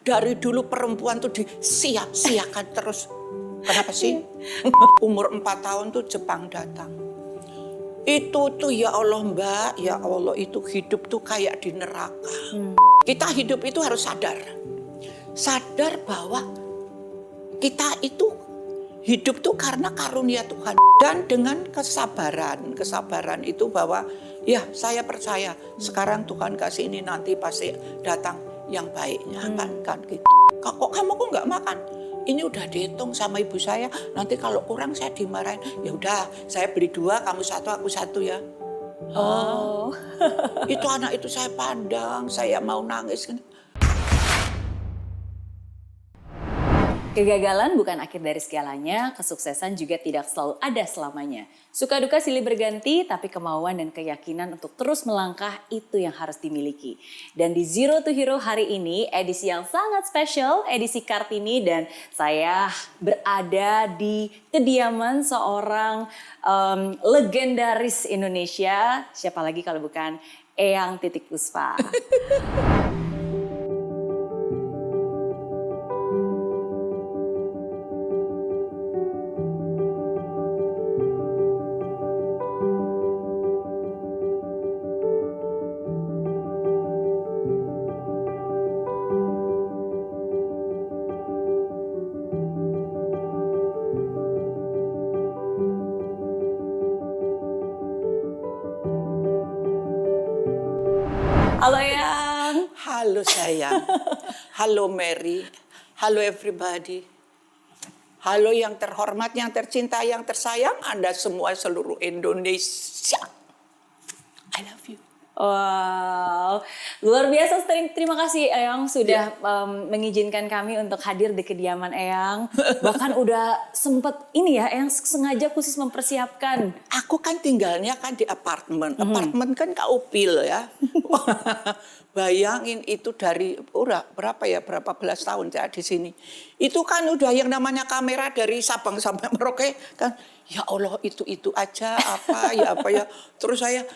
Dari dulu perempuan tuh disia-siakan terus. Kenapa sih? Umur 4 tahun tuh Jepang datang. Itu tuh ya Allah Mbak, ya Allah itu hidup tuh kayak di neraka. Kita hidup itu harus sadar. Sadar bahwa kita itu hidup tuh karena karunia Tuhan. Dan dengan kesabaran itu bahwa ya saya percaya sekarang Tuhan kasih ini nanti pasti datang yang baiknya kan gitu. Kok kamu kok nggak makan? Ini udah dihitung sama ibu saya, nanti kalau kurang saya dimarahin. Ya udah, saya beli 2, kamu 1, aku 1 ya. Oh. Itu anak itu saya pandang, saya mau nangis. Kegagalan bukan akhir dari segalanya, kesuksesan juga tidak selalu ada selamanya. Suka duka silih berganti, tapi kemauan dan keyakinan untuk terus melangkah itu yang harus dimiliki. Dan di Zero to Hero hari ini, edisi yang sangat spesial, edisi Kartini, dan saya berada di kediaman seorang legendaris Indonesia, siapa lagi kalau bukan Eyang Titik Puspa. Halo Eyang. Halo sayang, halo Mary, halo everybody. Halo yang terhormat, yang tercinta, yang tersayang, Anda semua seluruh Indonesia. I love you. Wow, luar biasa. Terima kasih Eyang sudah mengizinkan kami untuk hadir di kediaman Eyang. Bahkan udah sempet ini ya, Eyang sengaja khusus mempersiapkan. Aku kan tinggalnya kan di apartemen. Apartemen kan kaupil ya. Bayangin itu dari berapa belas tahun saya di sini. Itu kan udah yang namanya kamera dari Sabang sampai Merauke kan. Ya Allah itu aja apa ya. Terus saya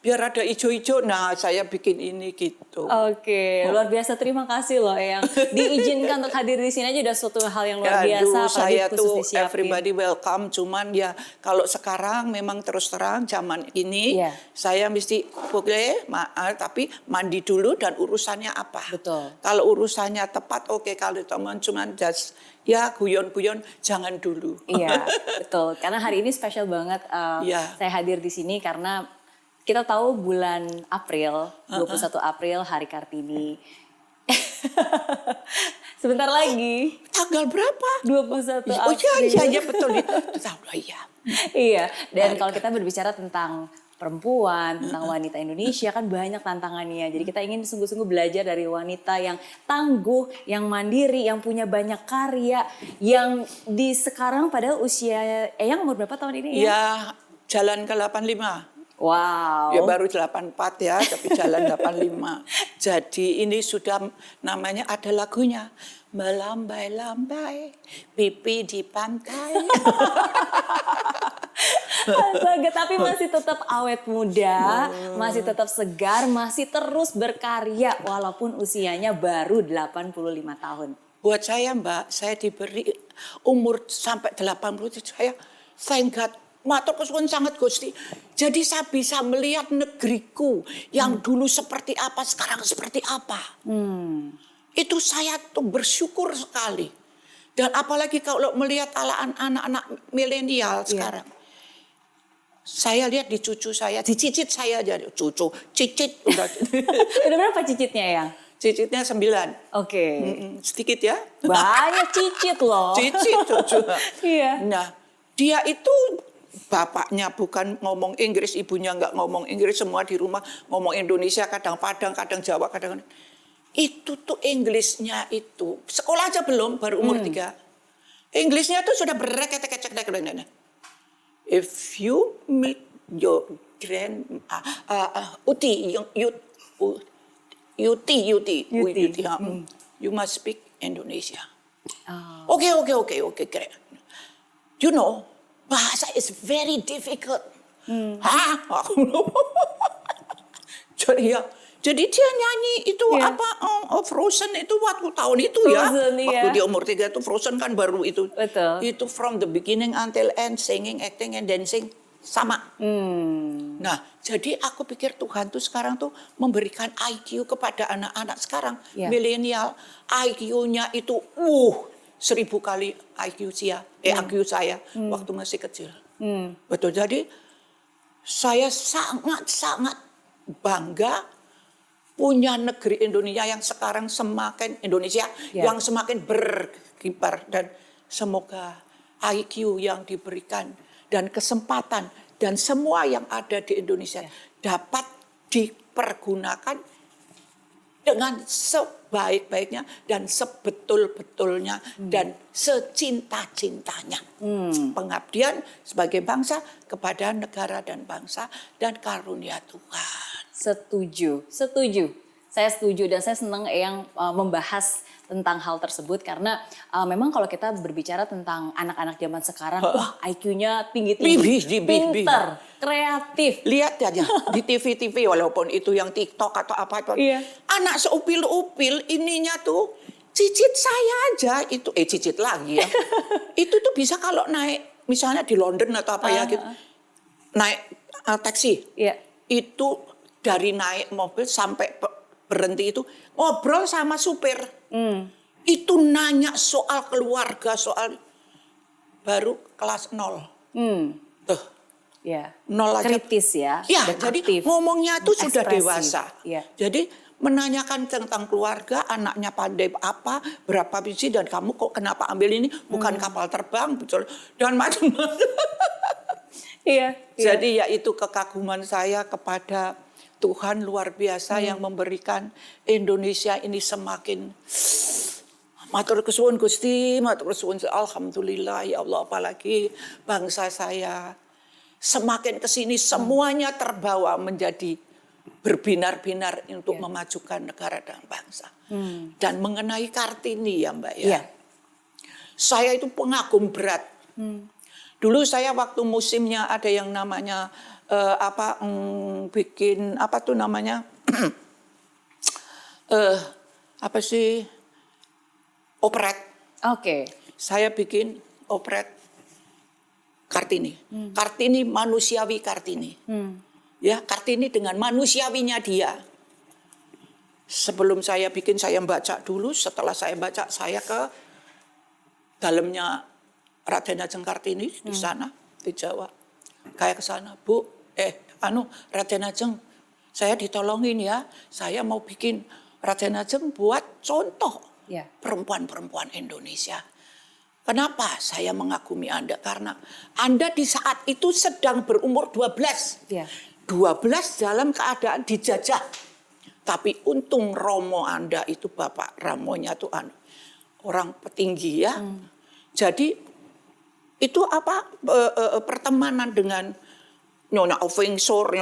biar ada ijo-ijo, nah saya bikin ini gitu. Oke, luar biasa. Terima kasih loh Eyang. Diizinkan untuk hadir di sini aja udah suatu hal yang luar biasa. Saya tuh everybody welcome. Cuman ya kalau sekarang memang terus terang zaman ini saya mesti boleh tapi mandi dulu dan urusannya apa. Betul. Kalau urusannya tepat oke, kalau teman cuman just ya guyon-guyon jangan dulu. Iya, betul. Karena hari ini spesial banget saya hadir di sini karena kita tahu bulan April, 21 April Hari Kartini. Sebentar lagi. Tanggal berapa? 21 April. Oh iya betul itu. Iya. Iya, dan kalau kita berbicara tentang perempuan, tentang wanita Indonesia kan banyak tantangannya. Jadi kita ingin sungguh-sungguh belajar dari wanita yang tangguh, yang mandiri, yang punya banyak karya, yang di sekarang padahal usia Eyang umur berapa tahun ini ya? Ya, jalan ke 85. Wow. Ya baru 84 ya, tapi jalan 85. Jadi ini sudah namanya ada lagunya. Melambai-lambai, pipi di pantai. Astaga, tapi masih tetap awet muda, masih tetap segar, masih terus berkarya walaupun usianya baru 85 tahun. Buat saya Mbak, saya diberi umur sampai 80 saya thank God. Matur kesuwun sangat Gusti. Jadi saya bisa melihat negeriku yang dulu seperti apa, sekarang seperti apa. Itu saya tuh bersyukur sekali. Dan apalagi kalau melihat anak-anak milenial sekarang. Saya lihat di cucu saya, di cicit saya jadi cucu, cicit. Udah berapa cicitnya ya? Cicitnya 9. Oke. Sedikit ya. Banyak cicit loh. Cicit cucu. Iya. Nah dia itu bapaknya bukan ngomong Inggris, ibunya nggak ngomong Inggris, semua di rumah ngomong Indonesia, kadang Padang, kadang Jawa, kadang itu tuh Inggrisnya itu sekolah aja belum, baru umur 3. Inggrisnya tuh sudah bereket-eket. If you meet your you must speak Indonesia. Oke, great. You know, bahasa is very difficult. Jadi ya, Jadi dia nyanyi itu Iya. Frozen itu waktu tahun itu Frozen, ya. iya. Waktu dia umur 3 itu Frozen kan baru itu. Betul. Itu from the beginning until end, singing, acting, and dancing sama. Nah, jadi aku pikir Tuhan tuh sekarang tuh memberikan IQ kepada anak-anak sekarang. Iya. Milenial, IQ-nya itu 1000 kali IQ saya waktu masih kecil. Betul, jadi saya sangat-sangat bangga punya negeri Indonesia yang sekarang semakin yang semakin berkibar, dan semoga IQ yang diberikan dan kesempatan dan semua yang ada di Indonesia dapat dipergunakan dengan sebaik-baiknya dan sebetul-betulnya dan secinta-cintanya. Pengabdian sebagai bangsa kepada negara dan bangsa dan karunia Tuhan. Setuju. Saya setuju dan saya senang yang membahas tentang hal tersebut karena memang kalau kita berbicara tentang anak-anak zaman sekarang, wah IQ-nya tinggi-tinggi, pinter, kreatif. Lihat aja di TV-TV walaupun itu yang TikTok atau apa. Iya. Anak seupil-upil ininya tuh cicit saya aja itu cicit lagi ya. Itu tuh bisa kalau naik misalnya di London atau apa ya gitu. Naik taksi. Iya. Itu dari naik mobil sampai berhenti itu ngobrol sama supir. Itu nanya soal keluarga, soal baru kelas 0. Tuh. Ya. 0 aja. Kritis ya. Ya, dan jadi aktif, ngomongnya tuh sudah ekspresif. dewasa. Ya. Jadi menanyakan tentang keluarga, anaknya pandai apa, berapa biji, dan kamu kok kenapa ambil ini, bukan kapal terbang, betul, dan macam-macam. Iya. Jadi ya itu kekaguman saya kepada Tuhan luar biasa yang memberikan Indonesia ini semakin matur kesuwun Gusti, matur kesuwun alhamdulillah ya Allah, apalagi bangsa saya semakin kesini semuanya terbawa menjadi berbinar-binar untuk memajukan negara dan bangsa. Dan mengenai Kartini ya Mbak ya, saya itu pengagum berat. Dulu saya waktu musimnya ada yang namanya bikin apa tuh namanya apa sih operet. Oke. Saya bikin operet Kartini. Kartini manusiawi Kartini. Ya, Kartini dengan manusiawinya dia. Sebelum saya bikin saya baca dulu, setelah saya baca saya ke dalamnya Raden Ajeng Kartini di sana di Jawa. Kayak ke sana, Bu, Raden Ajeng, saya ditolongin ya, saya mau bikin Raden Ajeng buat contoh perempuan-perempuan Indonesia. Kenapa saya mengagumi Anda? Karena Anda di saat itu sedang berumur 12. 12 dalam keadaan dijajah. Tapi untung Romo Anda itu, Bapak Ramonya tuh orang petinggi ya. Jadi itu pertemanan dengan Nyonya Ovingsor,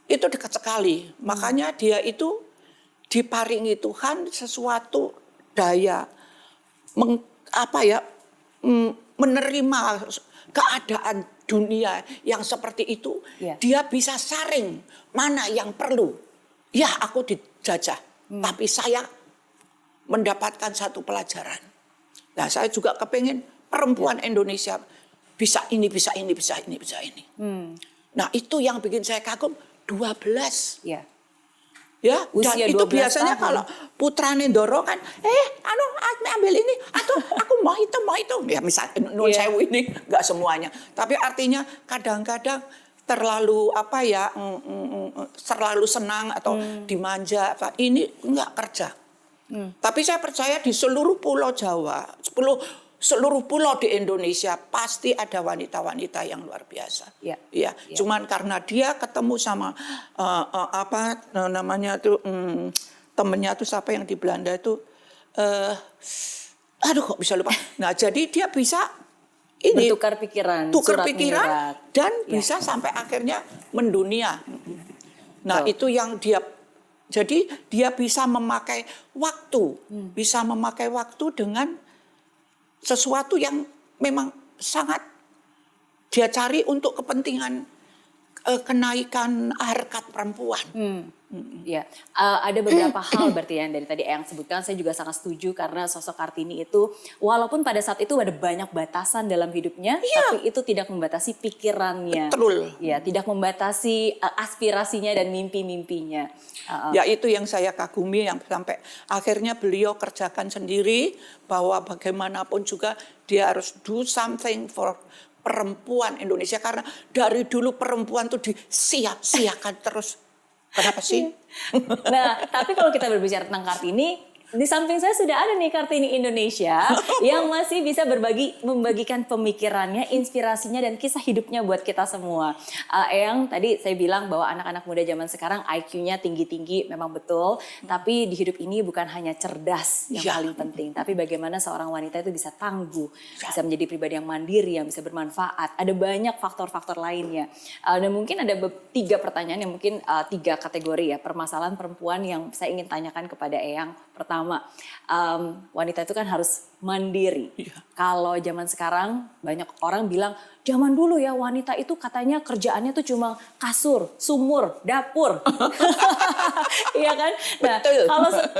itu dekat sekali. Makanya dia itu diparingi Tuhan sesuatu daya menerima keadaan dunia yang seperti itu. Dia bisa saring mana yang perlu. Ya, aku dijajah, tapi saya mendapatkan satu pelajaran. Nah, saya juga kepengen perempuan Indonesia bisa ini, bisa ini, bisa ini, bisa ini. Nah, itu yang bikin saya kagum 12. Ya, dan itu biasanya tahun. Kalau putra Nendoro kan, ambil ini, atau aku mau itu. Ya misalnya, non sewu ini nggak semuanya. Tapi artinya kadang-kadang terlalu terlalu senang atau dimanja. Ini nggak kerja. Tapi saya percaya di seluruh pulau Jawa, seluruh pulau di Indonesia pasti ada wanita-wanita yang luar biasa. Cuman karena dia ketemu sama temennya tuh siapa yang di Belanda itu, kok bisa lupa. Nah, jadi dia bisa ini bertukar pikiran, dan bisa sampai akhirnya mendunia. Nah, itu yang dia, jadi dia bisa memakai waktu, dengan sesuatu yang memang sangat dia cari untuk kepentingan kenaikan harkat perempuan. Ya, ada beberapa hal berarti yang dari tadi Eyang sebutkan, saya juga sangat setuju karena sosok Kartini itu walaupun pada saat itu ada banyak batasan dalam hidupnya, tapi itu tidak membatasi pikirannya. Betul. Ya, tidak membatasi aspirasinya dan mimpi-mimpinya. Ya itu yang saya kagumi, yang sampai akhirnya beliau kerjakan sendiri, bahwa bagaimanapun juga dia harus do something for perempuan Indonesia, karena dari dulu perempuan tuh disia-siakan terus. Kenapa sih? Nah, tapi kalau kita berbicara tentang Kartini, di samping saya sudah ada nih Kartini Indonesia yang masih bisa membagikan pemikirannya, inspirasinya, dan kisah hidupnya buat kita semua. Eyang, tadi saya bilang bahwa anak-anak muda zaman sekarang IQ-nya tinggi-tinggi, memang betul. Tapi di hidup ini bukan hanya cerdas yang paling penting, tapi bagaimana seorang wanita itu bisa tangguh, bisa menjadi pribadi yang mandiri, yang bisa bermanfaat. Ada banyak faktor-faktor lainnya. Dan mungkin ada 3 pertanyaan yang mungkin 3 kategori ya, permasalahan perempuan yang saya ingin tanyakan kepada Eyang. Pertama, wanita itu kan harus mandiri. Kalau zaman sekarang banyak orang bilang, zaman dulu ya wanita itu katanya kerjaannya tuh cuma kasur, sumur, dapur. Iya kan? Nah, Betul.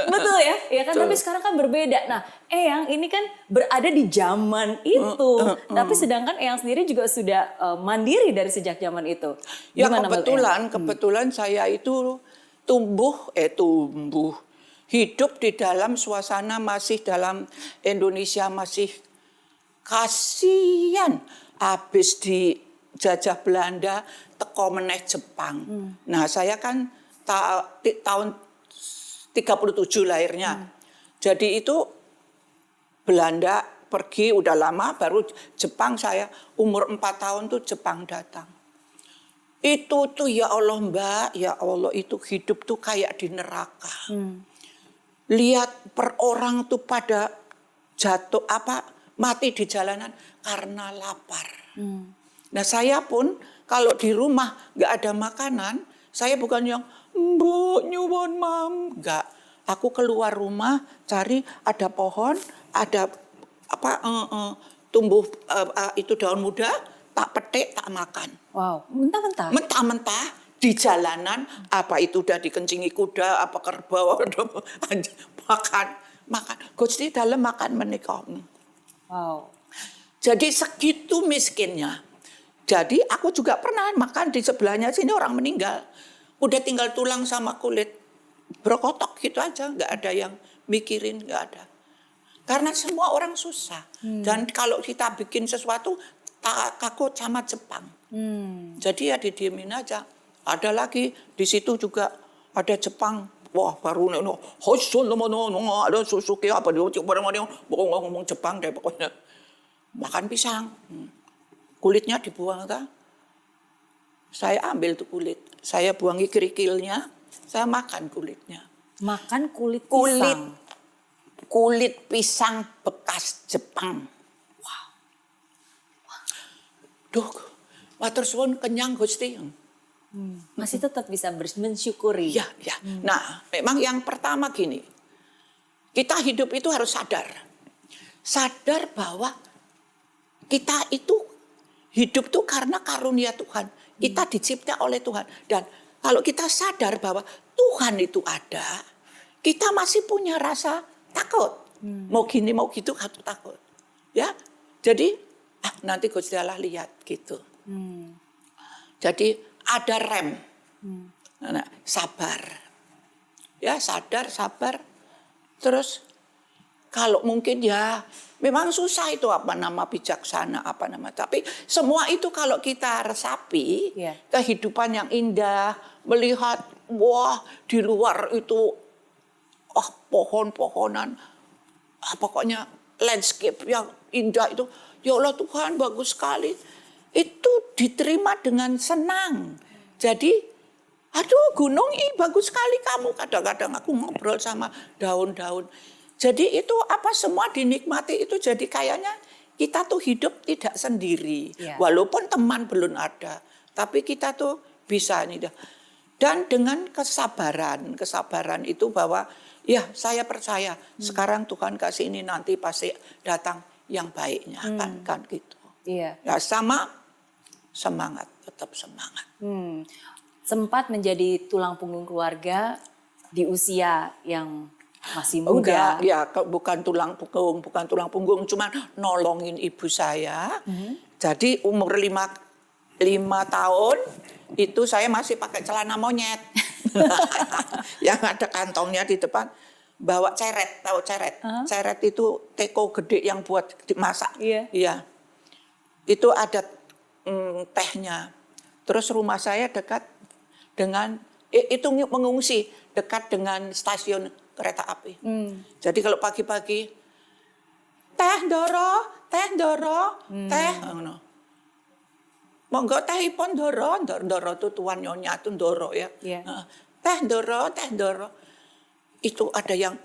betul ya, iya kan? Tapi sekarang kan berbeda. Nah, Eyang ini kan berada di zaman itu. Tapi sedangkan Eyang sendiri juga sudah mandiri dari sejak zaman itu. Ya Gimana, Mbak Eyang? kebetulan saya itu tumbuh hidup di dalam suasana masih dalam Indonesia, masih kasihan habis dijajah Belanda, teko meneh Jepang. Nah, saya kan tahun 37 lahirnya. Jadi itu Belanda pergi udah lama, baru Jepang saya umur 4 tahun tuh Jepang datang. Itu tuh ya Allah Mbak, ya Allah, itu hidup tuh kayak di neraka. Lihat per orang tuh pada jatuh mati di jalanan karena lapar. Nah saya pun kalau di rumah nggak ada makanan, saya bukan yang Mbak nyuwun mam, nggak. Aku keluar rumah cari ada pohon, ada tumbuh itu daun muda, tak petik tak makan. Wow, mentah-mentah. Mentah-mentah di jalanan, apa itu udah dikencingi kuda, apa kerbau, makan. Gusti dalam makan menikah. Wow. Jadi segitu miskinnya. Jadi aku juga pernah makan di sebelahnya sini orang meninggal. Udah tinggal tulang sama kulit. Brokotok gitu aja, nggak ada yang mikirin, nggak ada. Karena semua orang susah. Dan kalau kita bikin sesuatu, takut sama Jepang. Jadi ya didiemin aja. Ada lagi di situ juga ada Jepang. Wah baru ada Suzuki apa dia ngomong Jepang deh pokoknya. Makan pisang, kulitnya dibuang kan. Saya ambil tuh kulit, saya buangi kerikilnya, saya makan kulitnya. Makan kulit pisang. Kulit pisang bekas Jepang. Wow. Duh, matur suwun kenyang Gusti. Masih tetap bisa mensyukuri. Ya. Nah, memang yang pertama gini. Kita hidup itu harus sadar. Sadar bahwa kita itu hidup tuh karena karunia Tuhan. Kita dicipta oleh Tuhan. Dan kalau kita sadar bahwa Tuhan itu ada, kita masih punya rasa takut. Mau gini mau gitu takut. Ya. Jadi nanti Gusti Allah lihat gitu. Jadi ada rem, sabar, ya sadar, sabar. Terus kalau mungkin ya memang susah itu bijaksana tapi semua itu kalau kita resapi kehidupan yang indah, melihat di luar itu pohon-pohonan, pokoknya landscape yang indah itu, ya Allah Tuhan bagus sekali. Itu diterima dengan senang. Jadi, aduh gunung ini bagus sekali kamu. Kadang-kadang aku ngobrol sama daun-daun. Jadi itu semua dinikmati itu jadi kayaknya kita tuh hidup tidak sendiri. Walaupun teman belum ada. Tapi kita tuh bisa nih. Dan dengan kesabaran itu bahwa ya saya percaya sekarang Tuhan kasih ini nanti pasti datang yang baiknya kan gitu. Iya. Ya sama semangat, tetap semangat. sempat menjadi tulang punggung keluarga di usia yang masih muda. Enggak, ya bukan tulang punggung, cuma nolongin ibu saya. Jadi umur 5 tahun itu saya masih pakai celana monyet. Yang ada kantongnya di depan. Bawa ceret, tahu ceret? Ceret itu teko gede yang buat dimasak. Iya. Itu ada tehnya. Terus rumah saya dekat dengan, itu mengungsi dekat dengan stasiun kereta api. Jadi kalau pagi-pagi, teh Ndoro, teh. Monggo tehipun Ndoro itu tuan nyonya itu Ndoro ya. Teh Ndoro. Itu ada yang,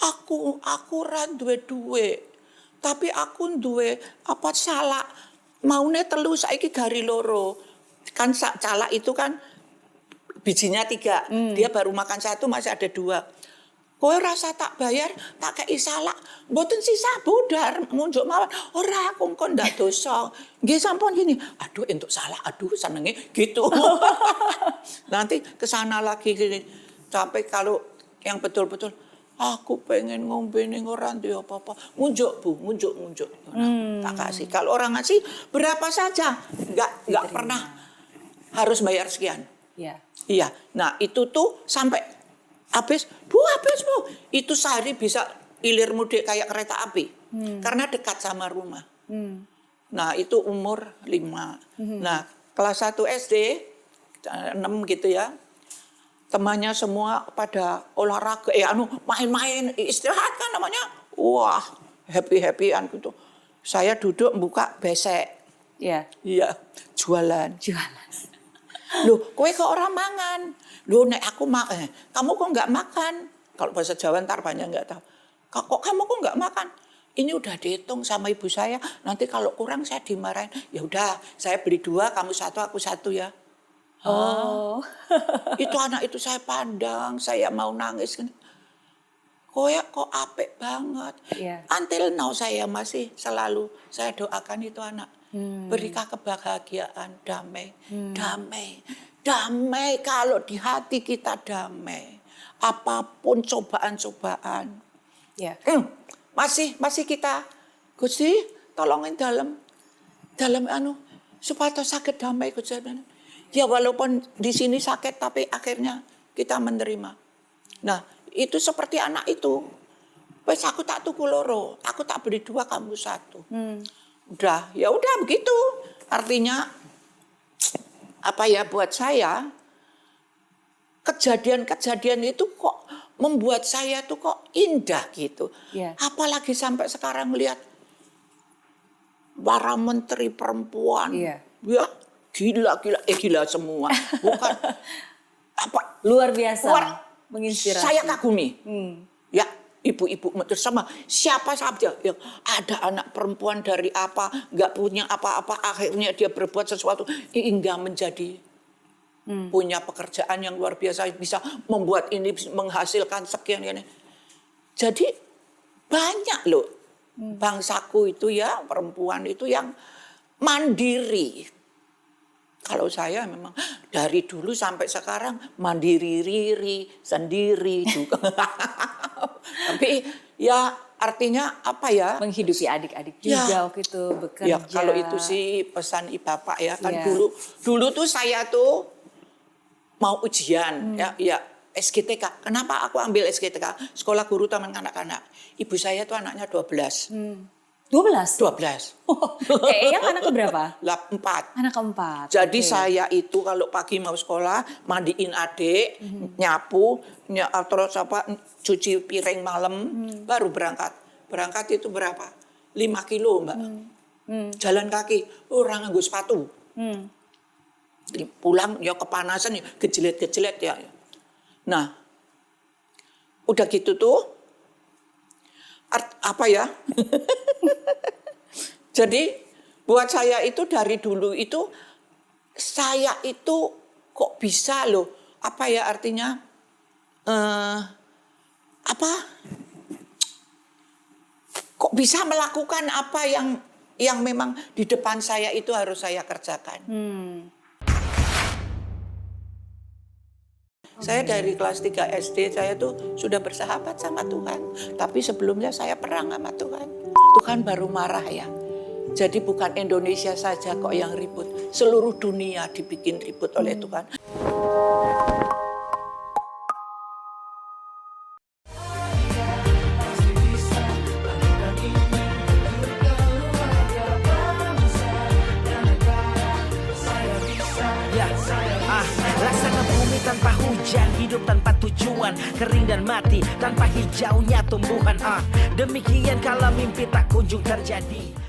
aku ra duwe, tapi aku duwe apa salak, maune telu saiki gari loro. Kan calak itu kan bijinya 3, dia baru makan 1 masih ada 2. Kowe rasa tak bayar, tak kei salak, mboten sisa budar, ngunjuk mawon. Ora aku engko ndak dosa. Nggih sampun gini. Aduh entuk salak, aduh senenge gitu. Nanti ke sana lagi gini. Sampai kalau yang betul-betul aku pengen ngombe ning ora duwe apa-apa. Ngunjuk Bu, ngunjuk. Tak kasih. Kalau orang ngasih berapa saja, enggak pernah harus bayar sekian. Iya. Nah, itu tuh sampai habis bu. Itu sehari bisa ilir mudik kayak kereta api. Karena dekat sama rumah. Nah, itu umur 5. Nah, kelas 1 SD, 6 gitu ya. Temannya semua pada olahraga, main-main, istirahat kan namanya. Wah, happy-happyan gitu. Saya duduk buka besek. Iya, jualan. Loh, kowe kok orang mangan? Loh, nek aku kamu kok nggak makan? Kalau bahasa Jawa ntar banyak nggak tahu. Kok kamu kok nggak makan? Ini udah dihitung sama ibu saya. Nanti kalau kurang saya dimarahin. Ya udah, saya beli 2, kamu 1, aku 1 ya. Itu anak itu saya pandang, saya mau nangis. Kowe kok apik banget. Until now saya masih selalu saya doakan itu anak. Berikah kebahagiaan, damai. Damai kalau di hati kita damai. Apapun cobaan-cobaan. Masih kita, Gusti, tolongin dalam supaya sakit damai Gusti. Ya walaupun di sini sakit tapi akhirnya kita menerima. Nah, itu seperti anak itu. Wes aku tak tuku loro, aku tak beli 2, kamu 1. Ya udah begitu. Artinya apa ya, buat saya kejadian-kejadian itu kok membuat saya tuh kok indah gitu. Apalagi sampai sekarang lihat para menteri perempuan. Ya, gila semua. Bukan apa luar biasa, menginspirasi. Saya kagumi. Ya, ibu-ibu sama siapa saja yang ada anak perempuan dari apa, nggak punya apa-apa, akhirnya dia berbuat sesuatu hingga menjadi punya pekerjaan yang luar biasa, bisa membuat ini, menghasilkan sekian ini. Jadi banyak loh bangsaku itu ya, perempuan itu yang mandiri. Kalau saya memang dari dulu sampai sekarang mandiri sendiri juga. Tapi ya artinya apa ya? Menghidupi adik-adik juga waktu itu bekerja. Ya kalau itu sih pesan bapak ya kan dulu tuh saya tuh mau ujian ya SGTK. Kenapa aku ambil SGTK? Sekolah Guru Taman Kanak-kanak. Ibu saya tuh anaknya 12. 12. Yang anak keberapa? 4. Anak keempat. Jadi saya itu kalau pagi mau sekolah mandiin adik, nyapu, terus cuci piring malam, baru berangkat. Berangkat itu berapa? 5 kilo Mbak. Jalan kaki, orang nganggo sepatu. Pulang ya kepanasan ya, gejelet ya. Nah, udah gitu tuh apa ya? Jadi buat saya itu dari dulu itu saya itu kok bisa loh, apa ya artinya kok bisa melakukan apa yang memang di depan saya itu harus saya kerjakan. Saya dari kelas 3 SD saya tuh sudah bersahabat sama Tuhan. Tapi sebelumnya saya perang sama Tuhan. Tuhan baru marah ya. Jadi bukan Indonesia saja kok yang ribut. Seluruh dunia dibikin ribut oleh Tuhan. Laksana bumi tanpa hujan, hidup tanpa tujuan, kering dan mati tanpa hijaunya tumbuhan. Demikian kalau mimpi tak kunjung terjadi.